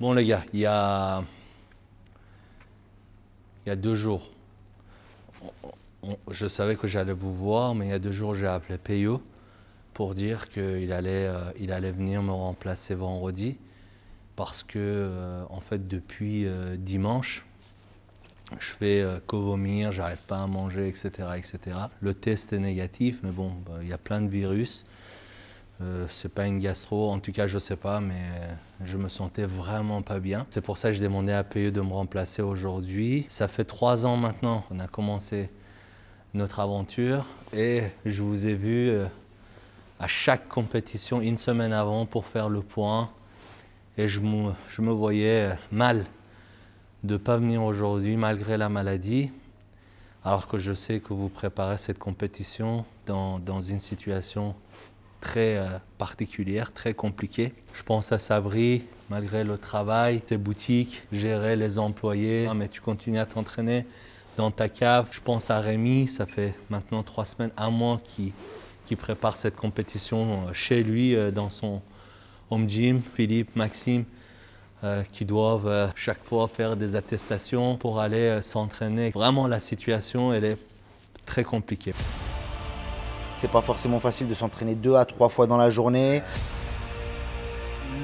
Bon les gars, il y a 2 jours, je savais que j'allais vous voir, mais il y a 2 jours, j'ai appelé Peyo pour dire qu'il allait venir me remplacer vendredi parce que, en fait, depuis dimanche, je fais que vomir, j'arrive pas à manger, etc., etc. Le test est négatif, mais bon, il y a plein de virus. C'est pas une gastro, en tout cas je sais pas, mais je me sentais vraiment pas bien. C'est pour ça que je demandais à PE de me remplacer aujourd'hui. Ça fait 3 ans maintenant qu'on a commencé notre aventure et je vous ai vu à chaque compétition une semaine avant pour faire le point et je me voyais mal de ne pas venir aujourd'hui malgré la maladie, alors que je sais que vous préparez cette compétition dans une situation très particulière, très compliquée. Je pense à Sabri, malgré le travail, tes boutiques, gérer les employés, mais tu continues à t'entraîner dans ta cave. Je pense à Rémi, ça fait maintenant 3 semaines, 1 mois qui prépare cette compétition chez lui, dans son home gym. Philippe, Maxime, qui doivent chaque fois faire des attestations pour aller s'entraîner. Vraiment, la situation, elle est très compliquée. C'est pas forcément facile de s'entraîner 2 à 3 fois dans la journée.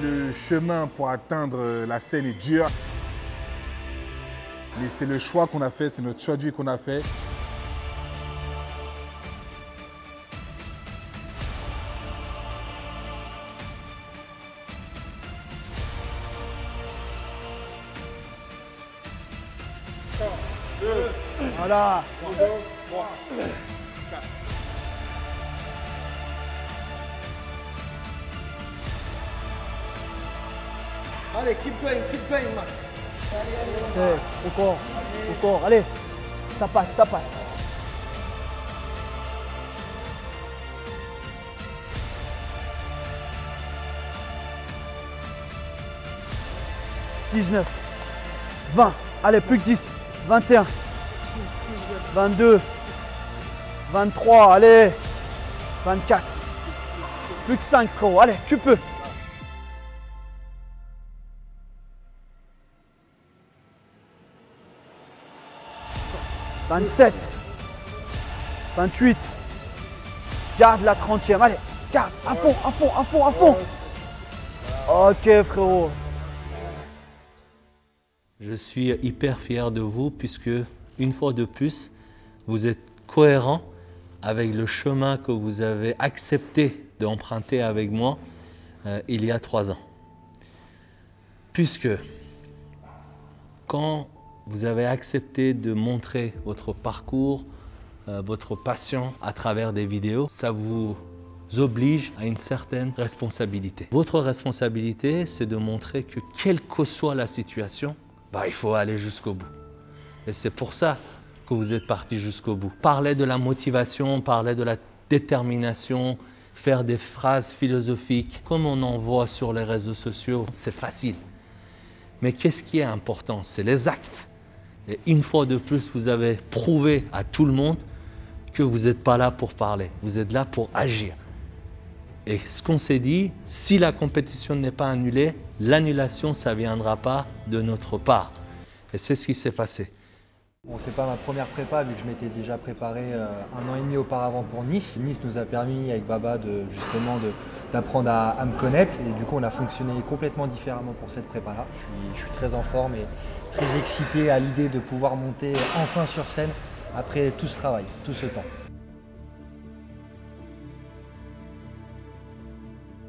Le chemin pour atteindre la scène est dur. Mais c'est le choix qu'on a fait, c'est notre choix de vie qu'on a fait. Voilà. 3. Allez, keep going, Max. C'est au corps, allez. Ça passe, ça passe. « 19, 20, allez, plus que 10, 21, 22, 23, allez, 24, plus que 5 frérot, allez, tu peux. 27, 28, garde la 30e, allez, garde, à fond, à fond, à fond, à fond. Ok frérot. Je suis hyper fier de vous puisque, une fois de plus, vous êtes cohérent avec le chemin que vous avez accepté d'emprunter avec moi il y a 3 ans. Puisque, quand vous avez accepté de montrer votre parcours, votre passion à travers des vidéos, ça vous oblige à une certaine responsabilité. Votre responsabilité, c'est de montrer que quelle que soit la situation, il faut aller jusqu'au bout. Et c'est pour ça que vous êtes parti jusqu'au bout. Parler de la motivation, parler de la détermination, faire des phrases philosophiques, comme on en voit sur les réseaux sociaux, c'est facile. Mais qu'est-ce qui est important? C'est les actes. Et une fois de plus, vous avez prouvé à tout le monde que vous n'êtes pas là pour parler, vous êtes là pour agir. Et ce qu'on s'est dit, si la compétition n'est pas annulée, l'annulation, ça ne viendra pas de notre part. Et c'est ce qui s'est passé. Bon, c'est pas ma première prépa vu que je m'étais déjà préparé 1 an et demi auparavant pour Nice. Nice nous a permis avec Baba d'apprendre à me connaître et du coup on a fonctionné complètement différemment pour cette prépa-là. Je suis très en forme et très excité à l'idée de pouvoir monter enfin sur scène après tout ce travail, tout ce temps.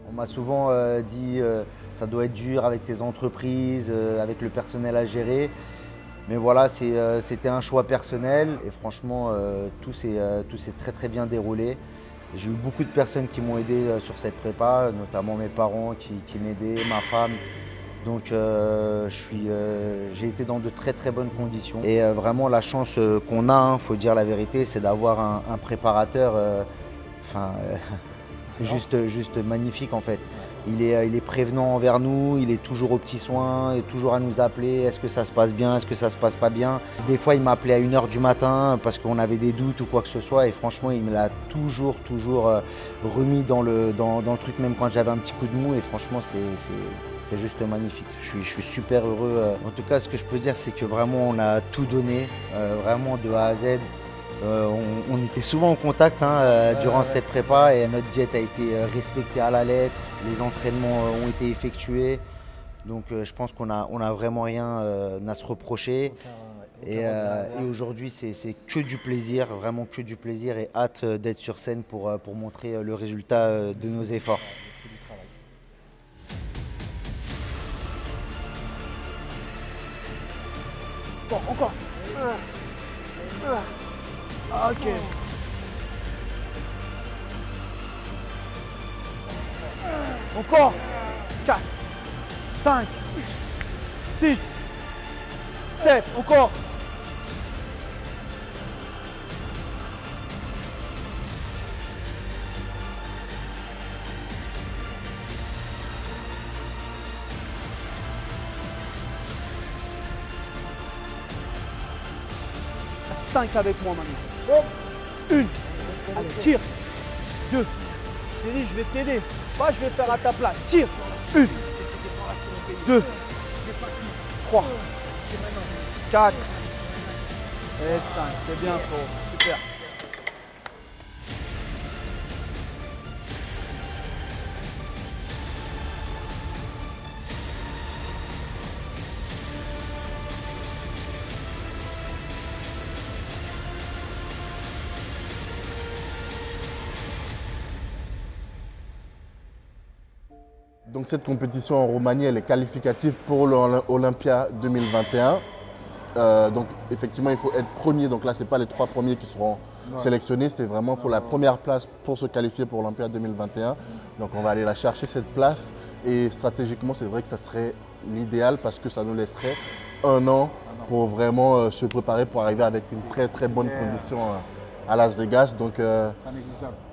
On m'a souvent dit ça doit être dur avec tes entreprises, avec le personnel à gérer. Mais voilà, c'était un choix personnel et franchement, tout s'est très très bien déroulé. J'ai eu beaucoup de personnes qui m'ont aidé sur cette prépa, notamment mes parents qui m'aidaient, ma femme. Donc j'ai été dans de très très bonnes conditions. Et vraiment la chance qu'on a, faut dire la vérité, c'est d'avoir un préparateur juste magnifique en fait. Il est prévenant envers nous, il est toujours aux petits soins, il est toujours à nous appeler, est-ce que ça se passe bien, est-ce que ça se passe pas bien. Des fois il m'appelait à 1 h du matin parce qu'on avait des doutes ou quoi que ce soit et franchement il me l'a toujours remis dans le truc même quand j'avais un petit coup de mou et franchement c'est juste magnifique. Je suis super heureux. En tout cas, ce que je peux dire, c'est que vraiment on a tout donné, vraiment de A à Z. On était souvent en contact durant cette prépa et notre diète a été respectée à la lettre. Les entraînements ont été effectués. Donc je pense qu'on a vraiment rien à se reprocher. Et aujourd'hui, c'est que du plaisir, vraiment que du plaisir et hâte d'être sur scène pour montrer le résultat de nos efforts. Bon, encore. Ok. Encore. 4, 5, 6, 7, encore. À 5 avec moi maintenant. 1. Allez, tire. 2. Chérie, je vais t'aider. Pas, je vais faire à ta place. Tire. 1. 2. 3. 4. Et 5. C'est bien, frérot. Super. Donc cette compétition en Roumanie, elle est qualificative pour l'Olympia 2021. Donc effectivement, il faut être premier. Donc là, ce n'est pas les 3 premiers qui seront sélectionnés. C'est vraiment, il faut la première place pour se qualifier pour l'Olympia 2021. Donc on va aller la chercher, cette place. Et stratégiquement, c'est vrai que ça serait l'idéal parce que ça nous laisserait 1 an pour vraiment se préparer pour arriver avec une très très bonne condition à Las Vegas. Donc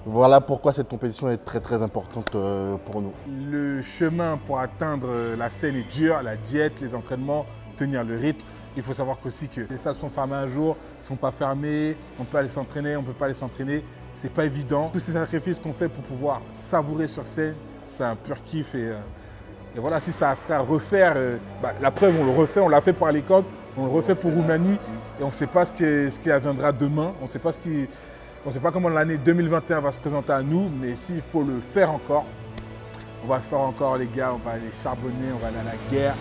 voilà pourquoi cette compétition est très très importante pour nous. Le chemin pour atteindre la scène est dur, la diète, les entraînements, tenir le rythme. Il faut savoir aussi que les salles sont fermées un jour, ne sont pas fermées, on peut aller s'entraîner, on ne peut pas aller s'entraîner. C'est pas évident. Tous ces sacrifices qu'on fait pour pouvoir savourer sur scène, c'est un pur kiff. Et voilà, si ça serait à refaire, la preuve, on le refait, on l'a fait pour Alicante, on le refait pour Roumanie et on ne sait pas ce qui adviendra demain. On ne sait pas comment l'année 2021 va se présenter à nous, mais s'il faut le faire encore, on va le faire encore les gars, on va aller charbonner, on va aller à la guerre.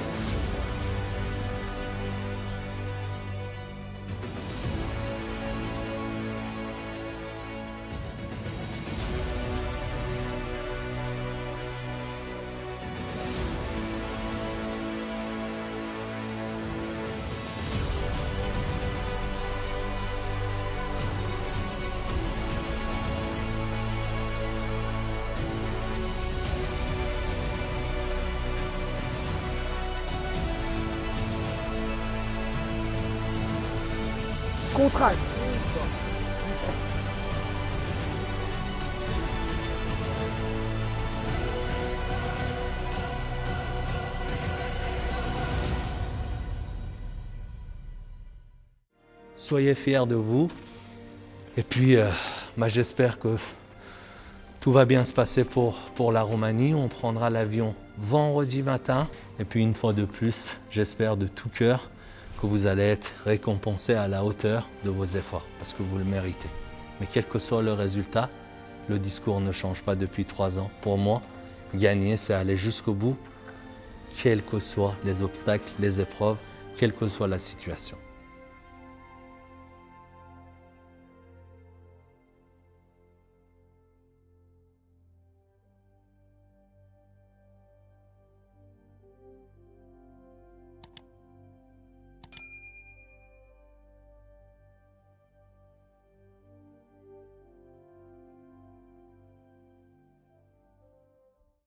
Contrainte. Soyez fiers de vous. Et puis, j'espère que tout va bien se passer pour la Roumanie. On prendra l'avion vendredi matin. Et puis, une fois de plus, j'espère de tout cœur que vous allez être récompensés à la hauteur de vos efforts, parce que vous le méritez. Mais quel que soit le résultat, le discours ne change pas depuis 3 ans. Pour moi, gagner, c'est aller jusqu'au bout, quels que soient les obstacles, les épreuves, quelle que soit la situation.